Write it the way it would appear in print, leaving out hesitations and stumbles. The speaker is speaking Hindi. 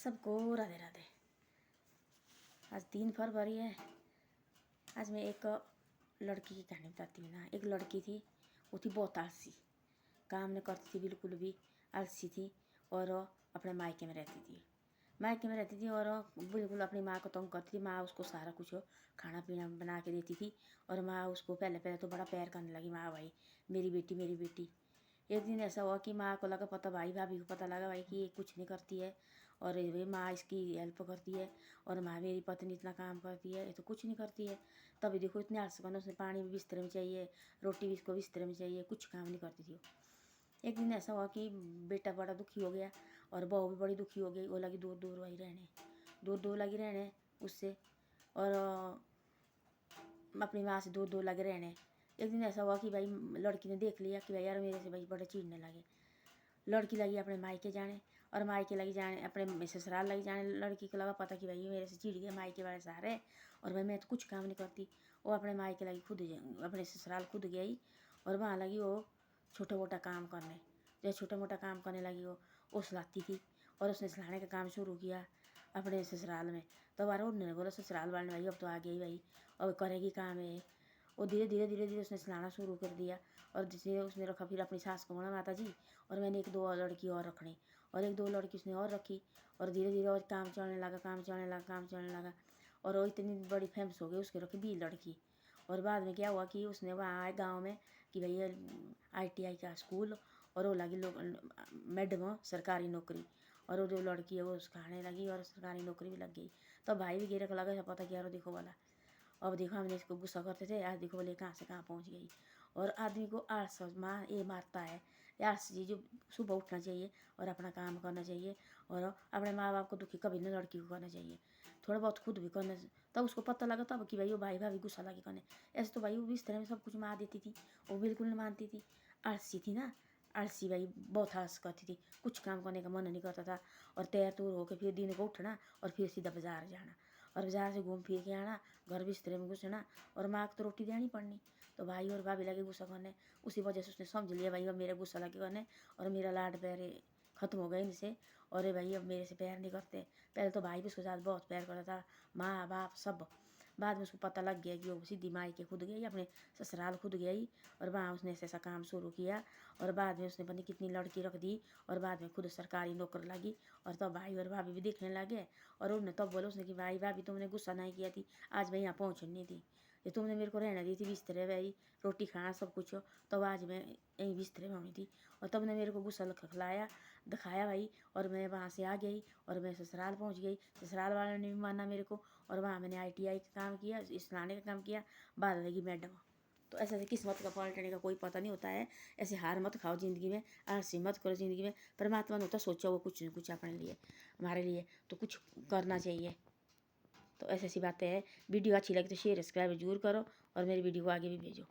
सबको राधे राधे। आज 3 फरवरी है। आज मैं एक लड़की की कहानी बताती हूँ ना। एक लड़की थी, वो थी बहुत आलसी, काम नहीं करती थी, बिल्कुल भी आलसी थी और अपने मायके में रहती थी। और बिल्कुल अपनी माँ को तंग करती थी। माँ उसको सारा कुछ खाना पीना बना के देती थी और माँ उसको पहले तो बड़ा प्यार करने लगी। माँ भाई मेरी बेटी मेरी बेटी। एक दिन ऐसा हुआ कि माँ को लगा पता, भाई भाभी को पता लगा भाई कि ये कुछ नहीं करती है और ये माँ इसकी हेल्प करती है और माँ मेरी पत्नी इतना काम करती है, ये तो कुछ नहीं करती है। तभी देखो इतने आलस बना, उसने पानी भी बिस्तर में चाहिए, रोटी भी इसको बिस्तर में चाहिए, कुछ काम नहीं करती थी। एक दिन ऐसा हुआ कि बेटा बड़ा दुखी हो गया और बहू भी बड़ी दुखी हो गई। वो लगी दूर दूर वही रहने, दूर लगी रहने उससे और अपनी माँ से दूर लगे रहने। एक दिन ऐसा हुआ कि भाई लड़की ने देख लिया कि भाई यार मेरे से भाई बड़े चिढ़ने लगे। लड़की लगी अपने मायके जाने और मायके लगी जाने अपने ससुराल लगी जाने। लड़की को लगा पता कि भाई ये मेरे से चिढ़ गया, मायके वाले सारे और भाई मैं तो कुछ काम नहीं करती। वो अपने मायके लगी खुद अपने ससुराल खुद गई और वहाँ लगी वो छोटा मोटा काम करने। जब छोटा मोटा काम करने लगी वो सिलाती थी और उसने सिलाने का काम शुरू किया अपने ससुराल में। तो बार उन्होंने बोला ससुराल वाले भाई अब तो आ गई भाई, अब करेगी काम है। वो धीरे उसने सिलाना शुरू कर दिया और जिसे उसने रखा फिर अपनी सास को बोला माता जी और मैंने 1-2 और लड़की और रखनी और 1-2 लड़की उसने और रखी और धीरे और काम चलने लगा और वो इतनी बड़ी फेमस हो गई उसके रखी 20 लड़की। और बाद में क्या हुआ कि उसने वहाँ आए गाँव में कि भैया ITI का स्कूल और वो लगी मैडम सरकारी नौकरी और वो जो लड़की है वो खाने लगी और सरकारी नौकरी भी लग गई। तो भाई भी गिरे को लगा पता क्या देखो वाला, अब देखो हमने इसको गुस्सा करते थे, आज देखो बोले कहाँ से कहाँ पहुँच गई। और आदमी को आलस ये मारता है। आलस जी जो सुबह उठना चाहिए और अपना काम करना चाहिए और अपने माँ बाप को दुखी कभी नहीं लड़की को करना चाहिए, थोड़ा बहुत खुद भी करना। तब उसको पता लगा तब कि भाई वो भाई भाभी गुस्सा लगे करने। ऐसे तो भाई वो इस तरह में सब कुछ मार देती थी, वो बिल्कुल नहीं मानती थी। आलसी थी ना, आलसी भाई बहुत आलस करती थी, कुछ काम करने का मन नहीं करता था। और तैयार तूर होकर फिर दिन को उठना और फिर सीधा बाजार जाना और बाजार से घूम फिर के आना, घर बिस्तर में घुसना और माँ को तो रोटी देनी पड़नी। तो भाई और भाभी लगे गुस्सा करने। उसी वजह से उसने समझ लिया भाई अब मेरा गुस्सा लगे करने और मेरा लाड प्यार खत्म हो गए इनसे और भाई अब मेरे से प्यार नहीं करते। पहले तो भाई भी उसके साथ बहुत प्यार करता था, माँ बाप सब। बाद में उसको पता लग गया कि वो सीधी माई के खुद गई, अपने ससुराल खुद गई और वहाँ उसने ऐसा काम शुरू किया और बाद में उसने पता नहीं कितनी लड़की रख दी और बाद में खुद सरकारी नौकर लगी। और तब भाई और भाभी भी देखने लगे और उन्होंने तब बोला उसने कि भाई भाभी तुमने गुस्सा नहीं किया थी, आज मैं यहाँ पहुँचनी थी, ये तुमने मेरे को रहने दी थी बिस्तर भाई, रोटी खाना सब कुछ हो, तब आज मैं यहीं बिस्तर में होनी थी और तब ने मेरे को गुस्सा खिलाया दिखाया भाई और मैं वहाँ से आ गई और मैं ससुराल पहुँच गई। ससुराल वालों ने भी माना मेरे को और वहाँ मैंने ITI का काम किया, सिलाने का काम किया, बाद लगी मैडम। तो ऐसे किस्मत का पलटने का कोई पता नहीं होता है। ऐसे हार मत खाओ ज़िंदगी में, आलसी मत करो ज़िंदगी में। परमात्मा ने होता सोचा वो कुछ न कुछ अपने लिए हमारे लिए तो कुछ करना चाहिए। तो ऐसी बातें हैं। वीडियो अच्छी लगी तो शेयर सब्सक्राइब जरूर करो और मेरी वीडियो को आगे भी भेजो।